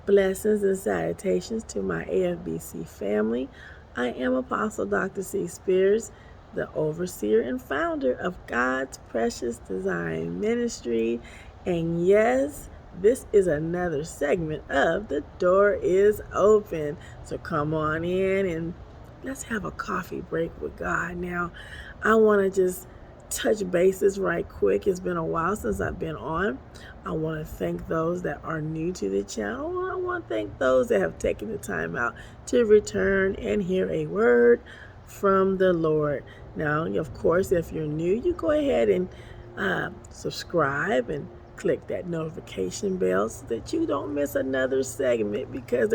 Blessings and salutations to my AFBC family. I am Apostle Dr. C. Spears, the overseer and founder of God's Precious Design Ministry. And yes, this is another segment of The Door is Open. So come on in and let's have a coffee break with God. Now, I want to just touch bases right quick. It's been a while since I've been on. I want to thank those that are new to the channel. I want to thank those that have taken the time out to return and hear a word from the Lord. Now, of course, if you're new, you go ahead and subscribe and click that notification bell so that you don't miss another segment, because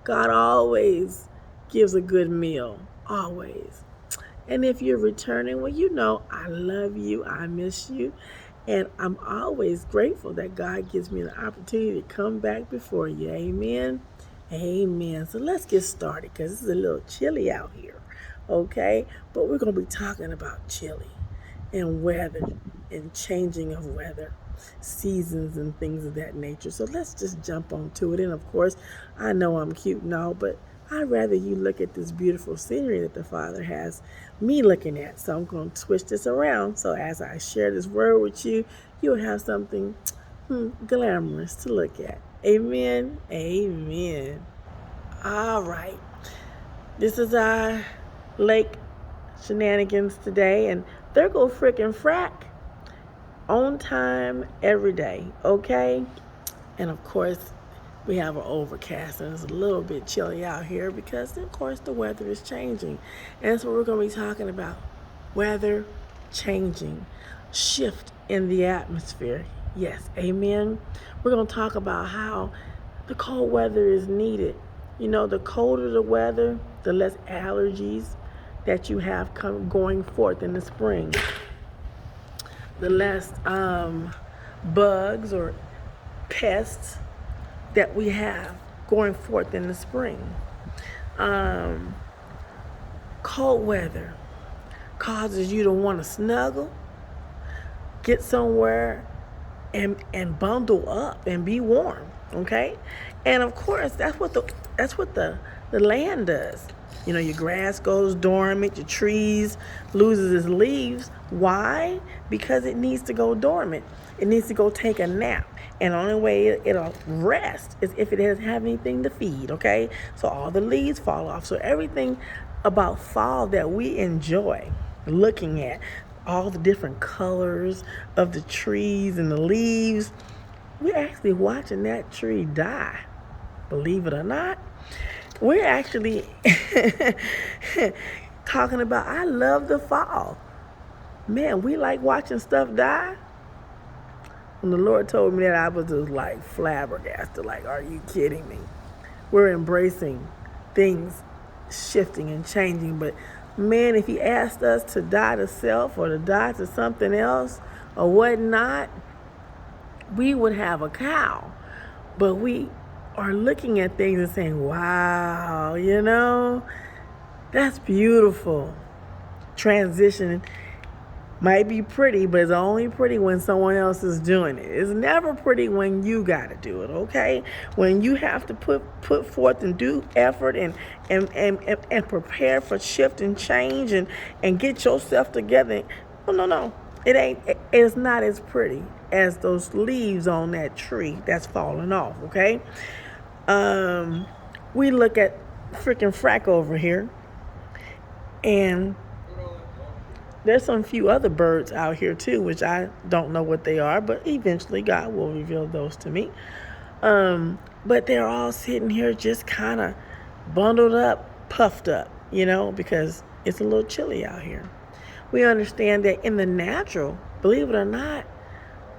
God always gives a good meal, always. And if you're returning, well, you know I love you, I miss you, and I'm always grateful that God gives me the opportunity to come back before you. Amen. Amen. So let's get started, because it's a little chilly out here, okay? But we're going to be talking about chilly and weather and changing of weather, seasons and things of that nature. So let's just jump onto it. And of course, I know I'm cute and all, but I'd rather you look at this beautiful scenery that the Father has me looking at. So I'm going to switch this around. So as I share this word with you, you'll have something glamorous to look at. Amen. Amen. All right. This is our lake shenanigans today, and there go frickin' frack. On time, every day, okay? And of course, we have an overcast, and it's a little bit chilly out here because, of course, the weather is changing. And so we're going to be talking about weather changing, shift in the atmosphere. Yes, amen. We're going to talk about how the cold weather is needed. You know, the colder the weather, the less allergies that you have going forth in the spring. The less bugs or pests that we have going forth in the spring. Cold weather causes you to want to snuggle, get somewhere, and bundle up and be warm. Okay, and of course that's what the land does. You know, your grass goes dormant, your trees loses its leaves. Why? Because it needs to go dormant. It needs to go take a nap. And the only way it'll rest is if it doesn't have anything to feed, okay? So all the leaves fall off. So everything about fall that we enjoy looking at, all the different colors of the trees and the leaves, we're actually watching that tree die. Believe it or not. We're actually talking about, I love the fall. Man, we like watching stuff die. When the Lord told me that, I was just like flabbergasted. Like, are you kidding me? We're embracing things shifting and changing. But man, if He asked us to die to self or to die to something else or whatnot, we would have a cow. But we are looking at things and saying, wow, you know, that's beautiful. Transition might be pretty, but it's only pretty when someone else is doing it. It's never pretty when you got to do it, okay? When you have to put forth and do effort and prepare for shift and change and get yourself together. No. It's not as pretty as those leaves on that tree that's falling off, okay? We look at freaking frack over here, and there's some few other birds out here too, which I don't know what they are, but eventually God will reveal those to me. But they're all sitting here just kind of bundled up, puffed up, you know, because it's a little chilly out here. We understand that in the natural, believe it or not,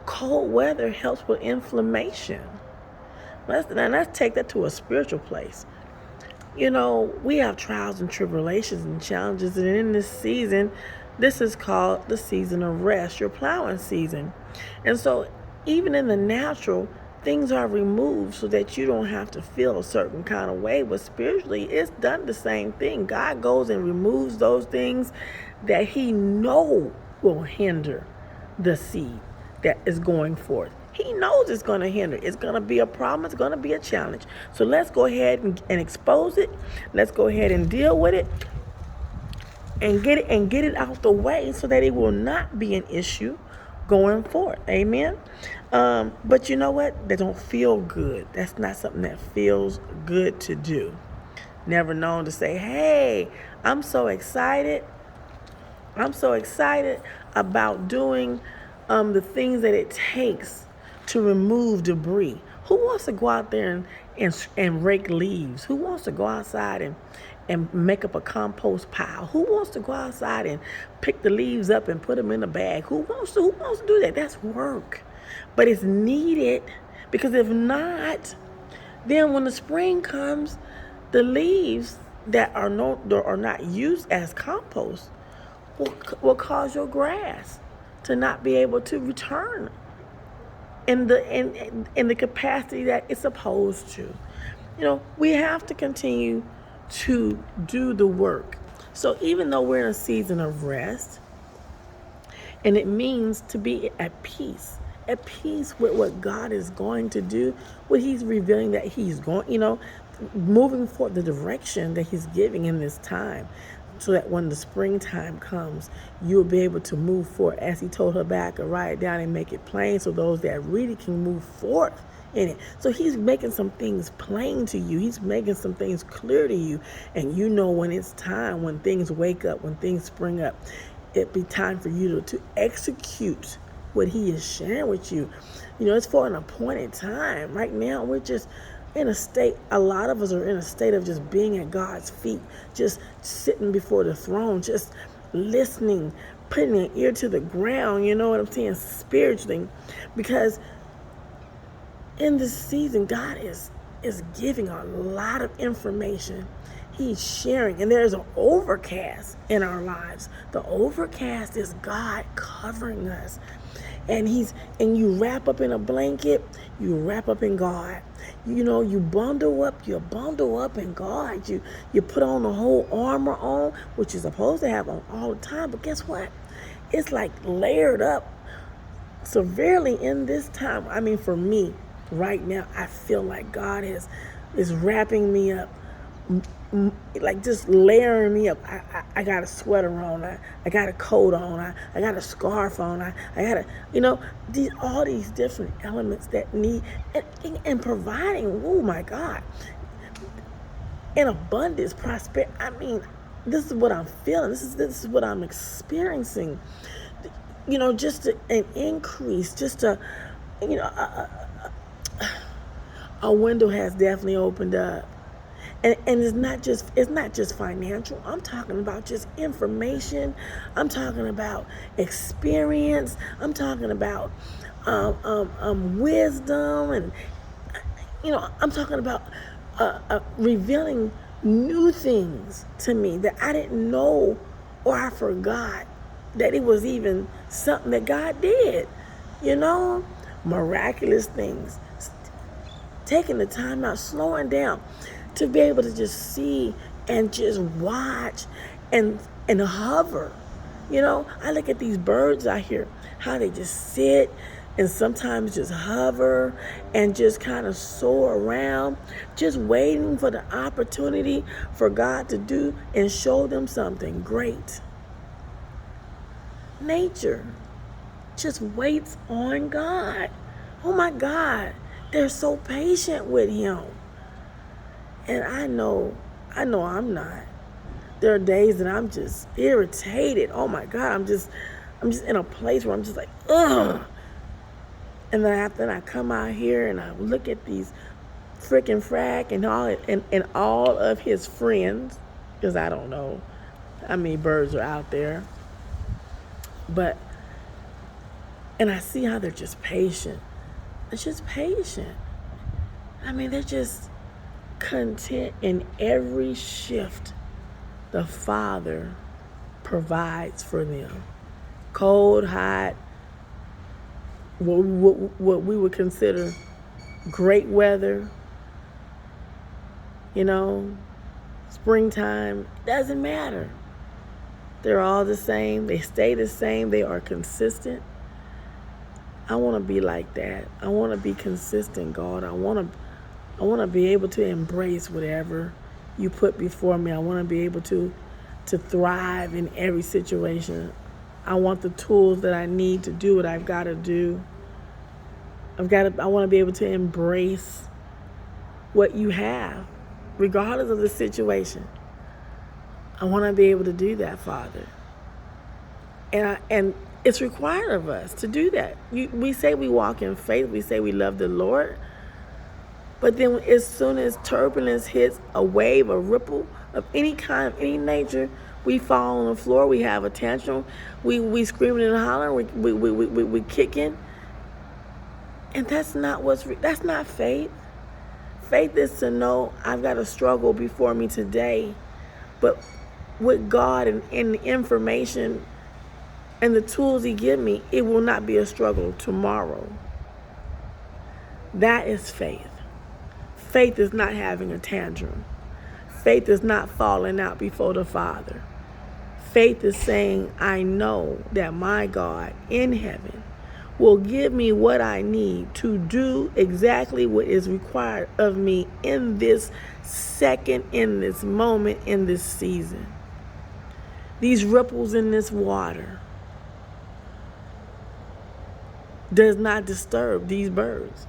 cold weather helps with inflammation. Let's take that to a spiritual place. You know, we have trials and tribulations and challenges, and in this season, this is called the season of rest, your plowing season. And so even in the natural, things are removed so that you don't have to feel a certain kind of way. But spiritually, it's done the same thing. God goes and removes those things that He knows will hinder the seed that is going forth. He knows it's going to hinder. It's going to be a problem. It's going to be a challenge. So let's go ahead and expose it. Let's go ahead and deal with it and get it out the way so that it will not be an issue going forward. Amen. But you know what? They don't feel good. That's not something that feels good to do. Never known to say, hey, I'm so excited. I'm so excited about doing the things that it takes to remove debris. Who wants to go out there and rake leaves? Who wants to go outside and make up a compost pile? Who wants to go outside and pick the leaves up and put them in a bag? Who wants to do that? That's work. But it's needed, because if not, then when the spring comes, the leaves that are not used as compost will cause your grass to not be able to return in the capacity that it's supposed to. We have to continue to do the work. So even though we're in a season of rest, and it means to be at peace with what God is going to do, what He's revealing that He's going, moving forward, the direction that He's giving in this time, so that when the springtime comes, you'll be able to move forward, as He told Habakkuk, write it down and make it plain so those that read it can move forth in it. So He's making some things plain to you. He's making some things clear to you. And when it's time, when things wake up, when things spring up, it be time for you to execute what He is sharing with you. It's for an appointed time. Right now, we're just in a state, a lot of us are in a state of just being at God's feet, just sitting before the throne, just listening, putting an ear to the ground, you know what I'm saying, spiritually. Because in this season, God is giving a lot of information. He's sharing, and there's an overcast in our lives. The overcast is God covering us. And you wrap up in a blanket, you wrap up in God. You bundle up in God. You put on the whole armor on, which you're supposed to have on all the time. But guess what? It's like layered up severely in this time. I mean, for me, right now, I feel like God is wrapping me up, like just layering me up. I got a sweater on, I got a coat on, I got a scarf on, I got all these different elements that need, and providing, oh my God, in abundance, prosperity. I mean, this is what I'm feeling. This is what I'm experiencing. Just an increase, just a window has definitely opened up. And it's not just financial. I'm talking about just information. I'm talking about experience. I'm talking about wisdom, and I'm talking about revealing new things to me that I didn't know, or I forgot that it was even something that God did. Miraculous things. Taking the time out, slowing down, to be able to just see and just watch and hover. I look at these birds out here, how they just sit and sometimes just hover and just kind of soar around, just waiting for the opportunity for God to do and show them something great. Nature just waits on God. Oh my God, they're so patient with Him. And I know I'm not. There are days that I'm just irritated. Oh my God, I'm just in a place where I'm just like, ugh. And then after I come out here and I look at these freaking frack and all of his friends, because I don't know how many birds are out there, and I see how they're just patient. It's just patient. I mean, they're just content in every shift the Father provides for them. Cold, hot, what we would consider great weather, springtime, doesn't matter. They're all the same. They stay the same. They are consistent. I want to be like that. I want to be consistent, God. I want to be able to embrace whatever you put before me. I want to be able to thrive in every situation. I want the tools that I need to do what I've got to do. I want to be able to embrace what you have, regardless of the situation. I want to be able to do that, Father. And it's required of us to do that. We say we walk in faith. We say we love the Lord. But then as soon as turbulence hits, a wave, a ripple of any kind, of any nature, we fall on the floor. We have a tantrum. We screaming and hollering. We kicking. And that's not faith. Faith is to know I've got a struggle before me today. But with God and the information and the tools he give me, it will not be a struggle tomorrow. That is faith. Faith is not having a tantrum. Faith is not falling out before the Father. Faith is saying, I know that my God in heaven will give me what I need to do exactly what is required of me in this second, in this moment, in this season. These ripples in this water does not disturb these birds.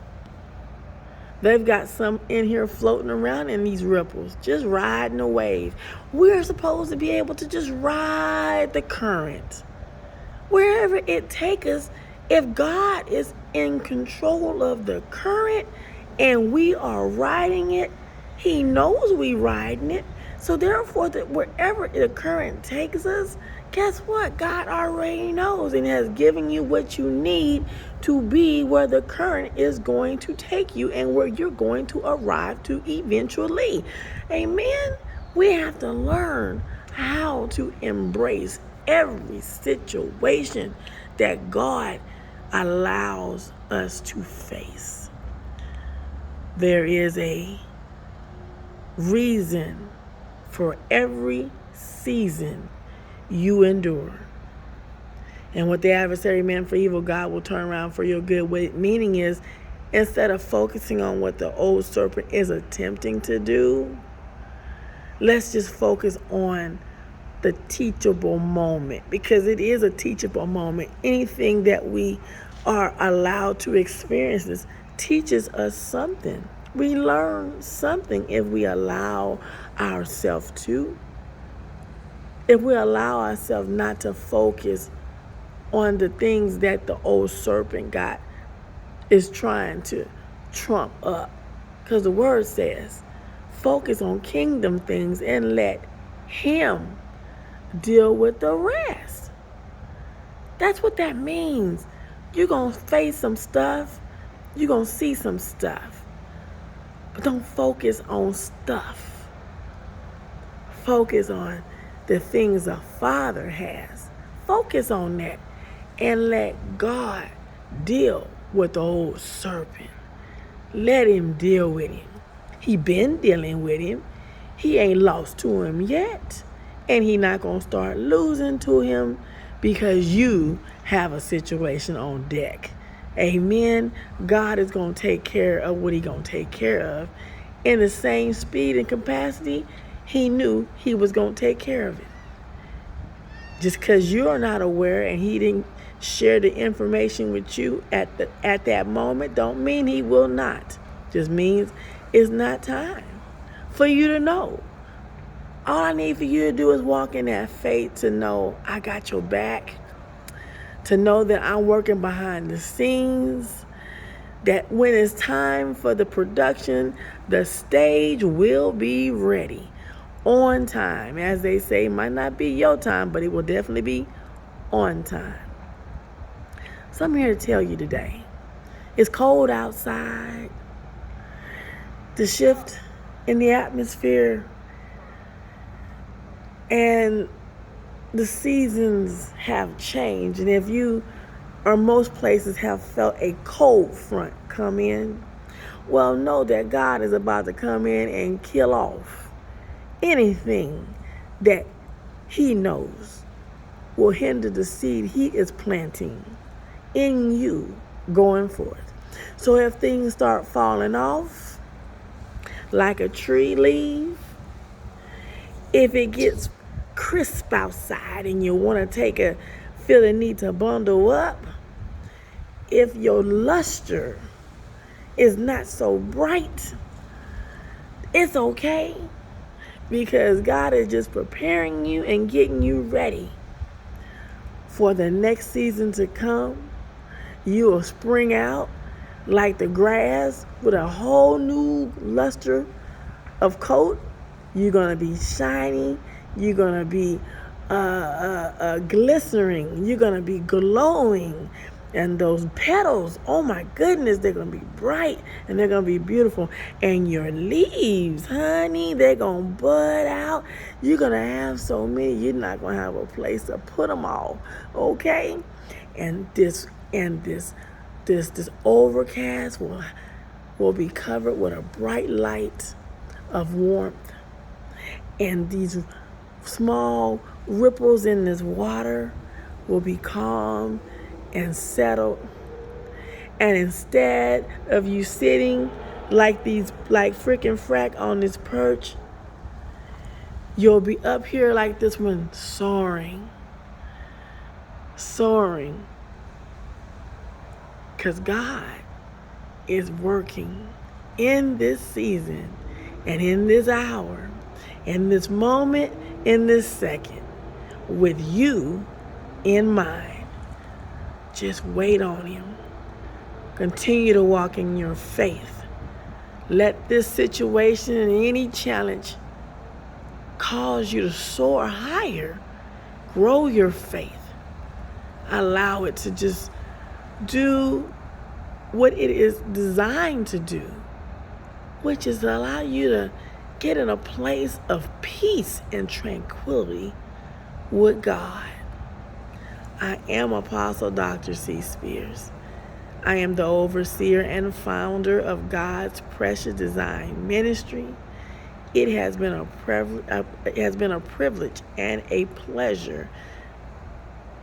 They've got some in here floating around in these ripples, just riding a wave. We're supposed to be able to just ride the current. Wherever it takes us, if God is in control of the current and we are riding it, he knows we riding it. So therefore, that wherever the current takes us, guess what? God already knows and has given you what you need to be where the current is going to take you and where you're going to arrive to eventually. Amen? We have to learn how to embrace every situation that God allows us to face. There is a reason for every season you endure. And what the adversary meant for evil, God will turn around for your good. What it meaning is, instead of focusing on what the old serpent is attempting to do, let's just focus on the teachable moment, because it is a teachable moment. Anything that we are allowed to experience this teaches us something. We learn something if we allow ourselves to. If we allow ourselves not to focus on the things that the old serpent is trying to trump up. Because the word says, focus on kingdom things and let him deal with the rest. That's what that means. You're going to face some stuff. You're going to see some stuff. But don't focus on stuff. Focus on the things a Father has. Focus on that and let God deal with the old serpent. Let him deal with him. He been dealing with him. He ain't lost to him yet. And he not going to start losing to him because you have a situation on deck. Amen. God is going to take care of what he going to take care of. In the same speed and capacity, he knew he was going to take care of it. Just because you're not aware and he didn't share the information with you at that moment, don't mean he will not. Just means it's not time for you to know. All I need for you to do is walk in that faith to know I got your back, to know that I'm working behind the scenes, that when it's time for the production, the stage will be ready on time. As they say, it might not be your time, but it will definitely be on time. So I'm here to tell you today, it's cold outside. The shift in the atmosphere and the seasons have changed. And if you or most places have felt a cold front come in, well, know that God is about to come in and kill off anything that he knows will hinder the seed he is planting in you going forth. So if things start falling off like a tree leaf, if it gets crisp outside and you want to feel the need to bundle up, if your luster is not so bright, it's okay, because God is just preparing you and getting you ready for the next season to come. You will spring out like the grass with a whole new luster of coat. You're going to be shiny. You're going to be glistening. You're going to be glowing. And those petals, oh my goodness, they're going to be bright and they're going to be beautiful. And your leaves, honey, they're going to bud out. You're going to have so many, you're not going to have a place to put them all, okay? And this overcast will be covered with a bright light of warmth. And these small ripples in this water will be calm and settled. And instead of you sitting like freaking frack on this perch, you'll be up here like this one, soaring. Because God is working in this season and in this hour, in this moment, in this second, with you in mind. Just wait on Him. Continue to walk in your faith. Let this situation and any challenge cause you to soar higher. Grow your faith. Allow it to just do what it is designed to do, which is allow you to get in a place of peace and tranquility with God. I am Apostle Dr. C. Spears. I am the overseer and founder of God's Precious Design Ministry. It has been a privilege and a pleasure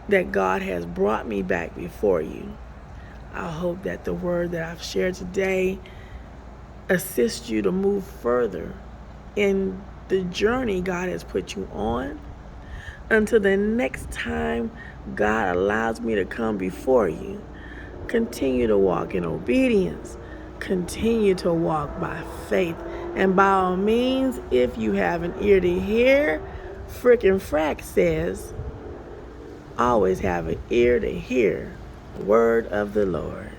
that God has brought me back before you. I hope that the word that I've shared today assists you to move further in the journey God has put you on. Until the next time God allows me to come before you, continue to walk in obedience. Continue to walk by faith. And by all means, if you have an ear to hear, frickin' frack says, always have an ear to hear the word of the Lord.